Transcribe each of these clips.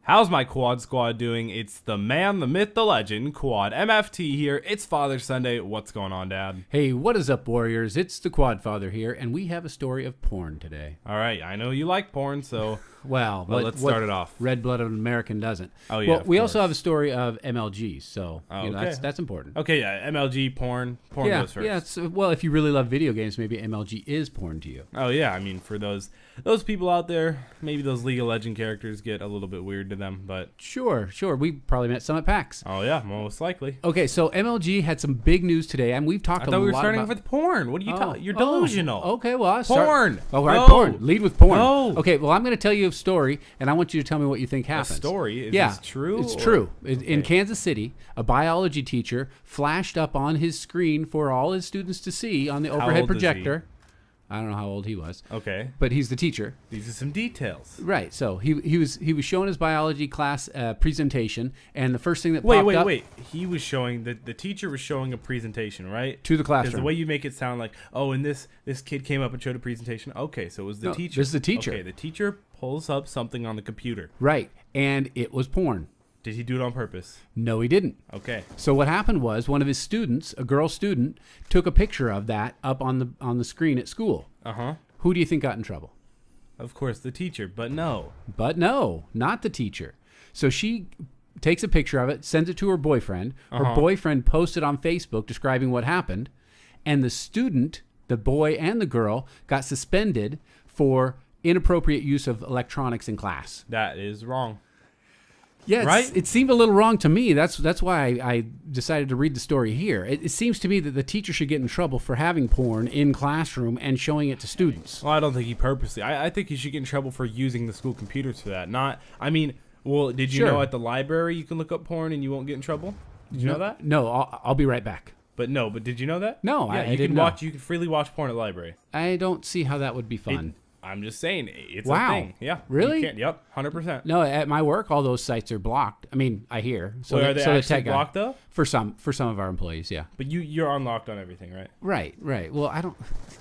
How's my Quad Squad doing? It's the man, the myth, the legend, Quad MFT here. It's Father Sunday. What's going on, Dad? Hey, what is up, Warriors? It's the Quad Father here, and we have a story of porn today. All right, I know you like porn, so well, let's start it off. Red-blooded American doesn't. Oh yeah. Well, we also have a story of MLGs, so that's important. Okay, yeah, MLG porn goes first. Yeah. Well, if you really love video games, maybe MLG is porn to you. Oh yeah, I mean for those people out there, maybe those League of Legends characters get a little bit weird to them, but sure. We probably met some at PAX. Oh yeah, most likely. Okay, so MLG had some big news today, and we've talked a lot about. I thought we were starting with porn. What are you talking? You're delusional. Okay, well, I'll porn. All right, porn. Lead with porn. No. Okay, well, I'm going to tell you a story, and I want you to tell me what you think happens. A story? Is this true? It's true. In Kansas City, a biology teacher flashed up on his screen for all his students to see on the overhead projector. I don't know how old he was. Okay. But he's the teacher. These are some details. Right. So he was showing his biology class presentation, and the first thing that popped up... Wait. He was showing... The teacher was showing a presentation, right? To the classroom. Because the way you make it sound like, oh, and this kid came up and showed a presentation. Okay, so it was the teacher. This is the teacher. Okay, the teacher pulls up something on the computer. Right. And it was porn. Did he do it on purpose? No, he didn't. Okay. So what happened was one of his students, a girl student, took a picture of that up on the screen at school. Uh-huh. Who do you think got in trouble? Of course, the teacher, but no. But no, not the teacher. So she takes a picture of it, sends it to her boyfriend. Her boyfriend posted on Facebook describing what happened, and the student, the boy and the girl, got suspended for inappropriate use of electronics in class. That is wrong. Yeah, right? It seemed a little wrong to me. That's why I decided to read the story here. It seems to me that the teacher should get in trouble for having porn in classroom and showing it to students. Well, I don't think he purposely. I think he should get in trouble for using the school computers for that. Did you know at the library you can look up porn and you won't get in trouble? Did you know that? No, I'll be right back. But did you know that? No, yeah, I didn't know. You can freely watch porn at the library. I don't see how that would be fun. I'm just saying, it's wow. a thing. Yeah. Really? Yep, 100%. No, at my work, all those sites are blocked. I mean, I hear. So are they actually blocked, though? For some of our employees, yeah. But you're unlocked on everything, right? Right. Well, I don't...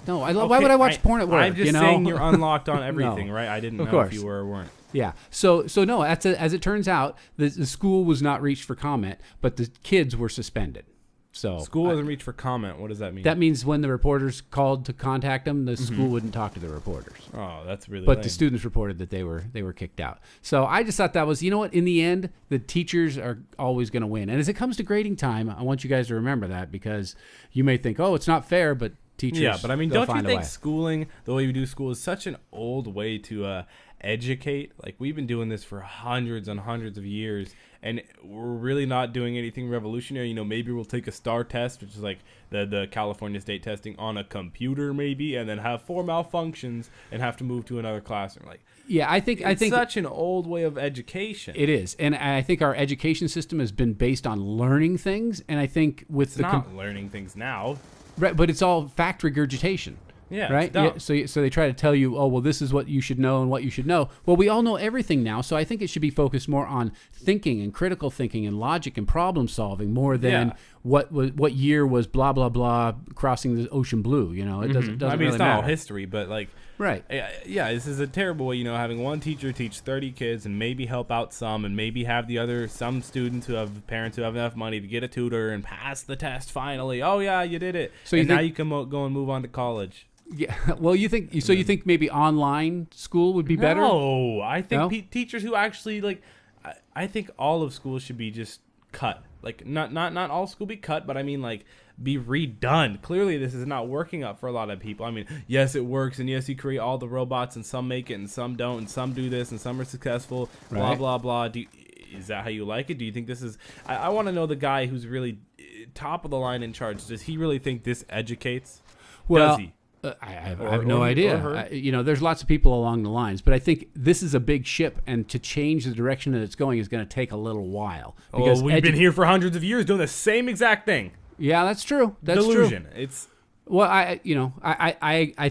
No, why would I watch porn at work? I'm just saying you're unlocked on everything, right? I didn't know if you were or weren't. Yeah. So no, as it turns out, the school was not reached for comment, but the kids were suspended. So school wasn't reached for comment. What does that mean? That means when the reporters called to contact them, the school wouldn't talk to the reporters. Oh, that's really But lame. the students reported that they were kicked out. So I just thought that was, you know what, in the end, the teachers are always going to win. And as it comes to grading time, I want you guys to remember that, because you may think, oh, it's not fair, but teachers, yeah, but I mean, don't you think way. schooling, the way we do school, is such an old way to educate? Like, we've been doing this for hundreds and hundreds of years, and we're really not doing anything revolutionary. Maybe we'll take a STAR test, which is like the California state testing, on a computer maybe, and then have 4 malfunctions and have to move to another classroom. Like, yeah, I think such an old way of education. It is, and I think our education system has been based on learning things, and I think with it's not learning things now. Right, but it's all fact regurgitation. Yeah, right. Yeah, so they try to tell you, oh, well, this is what you should know and what you should know. Well, we all know everything now, so I think it should be focused more on thinking and critical thinking and logic and problem solving more than what year was blah blah blah crossing the ocean blue. It doesn't. I mean, really it's not matter. all history, but like. Right. Yeah, this is a terrible way, having one teacher teach 30 kids and maybe help out some, and maybe have some students who have parents who have enough money to get a tutor and pass the test finally. Oh yeah, you did it. So now you can go and move on to college. Yeah. Well, you think maybe online school would be better? No, I think teachers who actually I think all of school should be just cut. Like not all school be cut, but I mean be redone. Clearly, this is not working out for a lot of people. I mean, yes, it works, and yes, you create all the robots, and some make it, and some don't, and some do this, and some are successful. Blah blah blah. Is that how you like it? Do you think this is? I want to know the guy who's really top of the line in charge. Does he really think this educates? Well, does he? I have no idea. There's lots of people along the lines, but I think this is a big ship, and to change the direction that it's going is going to take a little while. Because we've been here for hundreds of years doing the same exact thing. Yeah, that's true. That's delusion. True. It's well, I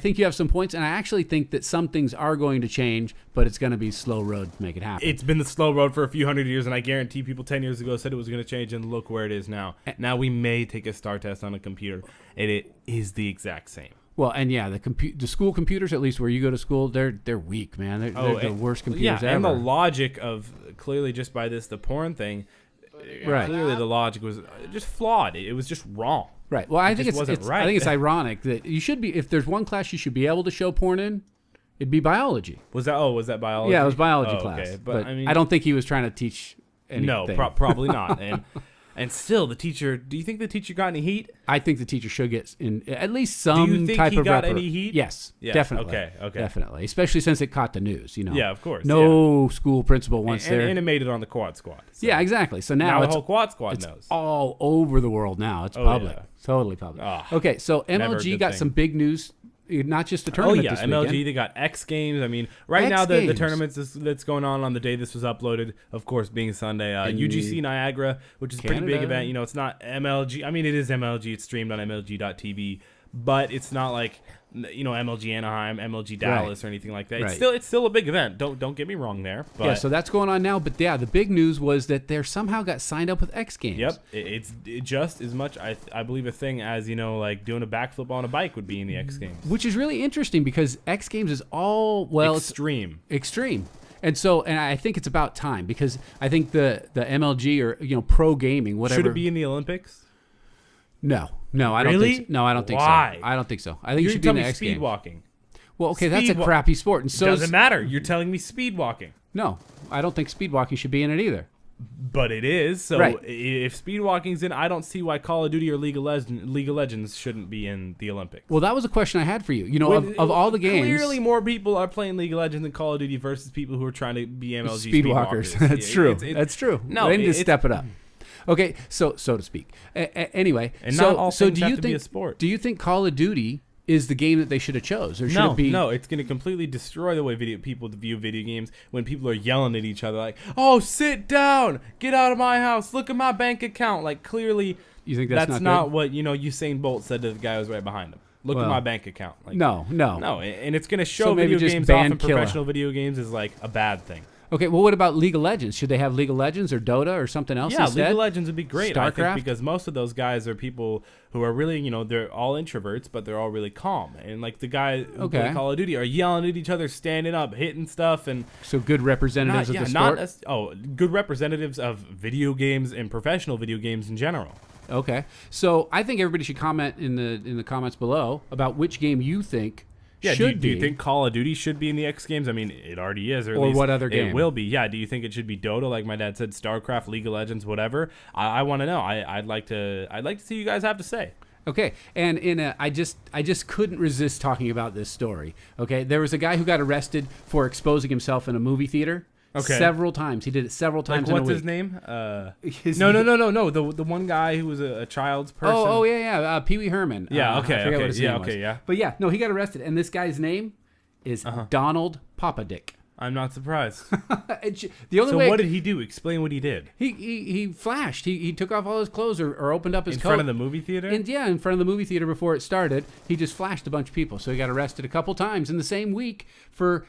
think you have some points, and I actually think that some things are going to change, but it's going to be a slow road to make it happen. It's been the slow road for a few hundred years, and I guarantee people 10 years ago said it was going to change, and look where it is now. Now we may take a STAR test on a computer, and it is the exact same. Well, and yeah, the school computers, at least where you go to school, they're weak, man. They're the worst computers ever. And the logic of clearly just by the porn thing, right? Clearly the logic was just flawed. It was just wrong. Right. Well, I think right. I think it's ironic that you should be, if there's one class you should be able to show porn in, it'd be biology. Was that biology? Yeah, it was biology class. Okay. But I mean, I don't think he was trying to teach anything. No, probably not. And still, the teacher. Do you think the teacher got any heat? I think the teacher should get in at least some type of. Do you think he got any heat? Yes, yeah, definitely. Okay. Definitely, especially since it caught the news. Yeah, of course. No school principal wants their. And it made it on the Quad Squad. So. Yeah, exactly. So now the whole Quad Squad knows. It's all over the world now. It's public. Yeah. Totally public. Okay, so MLG got some big news. Not just the tournament this MLG, weekend. they got X Games. I mean, right now the tournaments that's going on the day this was uploaded, of course, being Sunday. UGC Niagara, which is a pretty big event. It's not MLG. I mean, it is MLG. It's streamed on MLG.tv, but it's not like MLG Anaheim, MLG Dallas, or anything like that. Right. It's still a big event. Don't get me wrong there. But yeah, so that's going on now. But yeah, the big news was that they somehow got signed up with X Games. Yep, it's just as much I believe a thing as like doing a backflip on a bike would be in the X Games, which is really interesting because X Games is all extreme. And I think it's about time because I think the MLG or pro gaming, whatever, should it be in the Olympics? No, I don't think so. No, I don't think Why? so. I don't think so. I think it should be in the X Games. Speed walking. Well, okay, that's a crappy sport, and so doesn't matter. You're telling me speed walking. No, I don't think speed walking should be in it either. But it is. So if speed walking's in, I don't see why Call of Duty or League of Legends shouldn't be in the Olympics. Well, that was a question I had for you. Of all the games, clearly more people are playing League of Legends than Call of Duty versus people who are trying to be MLG speed walkers. That's true. That's true. No, they need to step it up. Okay, so to speak. Anyway, and not all things have to be a sport. Do you think Call of Duty is the game that they should have chose, or should it be? No, it's going to completely destroy the way people view video games when people are yelling at each other like, "Oh, sit down, get out of my house, look at my bank account." Like clearly, you think that's not what Usain Bolt said to the guy who was right behind him. Look at my bank account. Like, no, and it's going to show video games off and professional video games is like a bad thing. Okay, well, what about League of Legends? Should they have League of Legends or Dota or something else instead? League of Legends would be great, StarCraft? I think, because most of those guys are people who are really, they're all introverts, but they're all really calm. And, like, the guy who play Call of Duty are yelling at each other, standing up, hitting stuff. And so good representatives of the sport? Good representatives of video games and professional video games in general. Okay. So I think everybody should comment in the comments below about which game you think should do you think Call of Duty should be in the X Games? I mean, it already is, or at least what other game? It will be. Yeah. Do you think it should be Dota, like my dad said, StarCraft, League of Legends, whatever? I want to know. I'd like to see you guys have to say. Okay, and I just couldn't resist talking about this story. Okay, there was a guy who got arrested for exposing himself in a movie theater. Okay. Several times. He did it several times. Like, what's his name? No. The one guy who was a child's person. Oh yeah. Pee Wee Herman. Yeah. Okay. I forget what his name was. Okay. Yeah. But yeah, no, he got arrested, and this guy's name is Donald Papadick. I'm not surprised. The only way. So what did he do? Explain what he did. He flashed. He took off all his clothes or opened up his coat. In front of the movie theater? In front of the movie theater before it started. He just flashed a bunch of people. So he got arrested a couple times in the same week for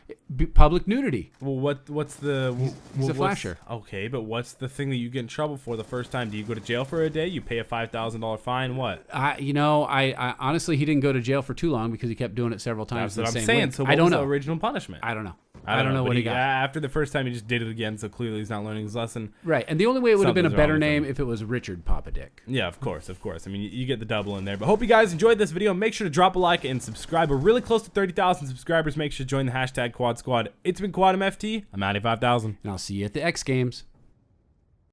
public nudity. Well, what's the... He's a flasher. Okay, but what's the thing that you get in trouble for the first time? Do you go to jail for a day? You pay a $5,000 fine? What? I honestly, he didn't go to jail for too long because he kept doing it several times. That's what I'm same saying. week. So what was the original punishment? I don't know. I don't know what he got. After the first time, he just did it again, so clearly he's not learning his lesson. Right, and the only way it would have been a better name if it was Richard Papadick. Yeah, of course. I mean, you get the double in there. But hope you guys enjoyed this video. Make sure to drop a like and subscribe. We're really close to 30,000 subscribers. Make sure to join the hashtag Quad Squad. It's been Quad MFT. I'm Matty 5000. And I'll see you at the X Games.